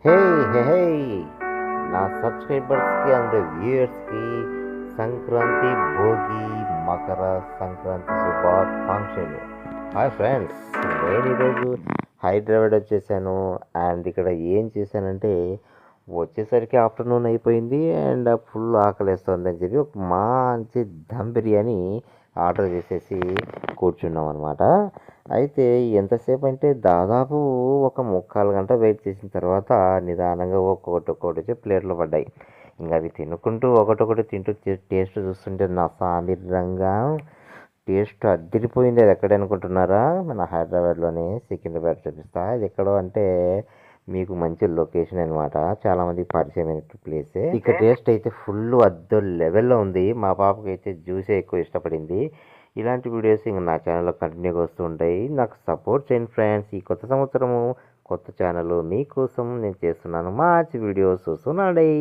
హే హే హే నా సబ్స్క్రైబర్స్కి అండ్ వ్యూయర్స్కి సంక్రాంతి భోగి మకర సంక్రాంతి శుభాకాంక్షలు. హాయ్ ఫ్రెండ్స్, నేను ఈరోజు హైదరాబాద్ వచ్చేసాను. అండ్ ఇక్కడ ఏం చేశానంటే వచ్చేసరికి ఆఫ్టర్నూన్ అయిపోయింది అండ్ ఫుల్ ఆకలిస్తుంది అని చెప్పి ఒక మంచి దమ్ బిర్యానీ ఆర్డర్ చేసేసి కూర్చున్నాం అనమాట. అయితే ఎంతసేపు అంటే దాదాపు ఒక 3/4 గంట వెయిట్ చేసిన తర్వాత నిదానంగా ఒక్కొక్కటి వచ్చి ప్లేట్లో పడ్డాయి. ఇంకా అవి తినుకుంటూ ఒకటొకటి తింటూ టేస్ట్ చూస్తుంటే నా సామిరంగా టేస్ట్ అదిరిపోయింది. అది ఎక్కడ అనుకుంటున్నారా? మన హైదరాబాద్లోనే సికింద్రాబాద్ చూపిస్తా. ఇది ఎక్కడో అంటే మీకు మంచి లొకేషన్ అనమాట. చాలామంది పరిచయమైన ప్లేసే. ఇక టేస్ట్ అయితే ఫుల్ అద్దె లెవెల్లో ఉంది. మా పాపకి అయితే జ్యూసే ఎక్కువ ఇష్టపడింది. ఇలాంటి వీడియోస్ ఇంకా నా ఛానల్లో కంటిన్యూగా వస్తూ ఉంటాయి. నాకు సపోర్ట్ చేయండి ఫ్రెండ్స్. ఈ కొత్త సంవత్సరము కొత్త ఛానల్ మీకోసం నేను చేస్తున్నాను మంచి వీడియోస్. వస్తున్నాయి.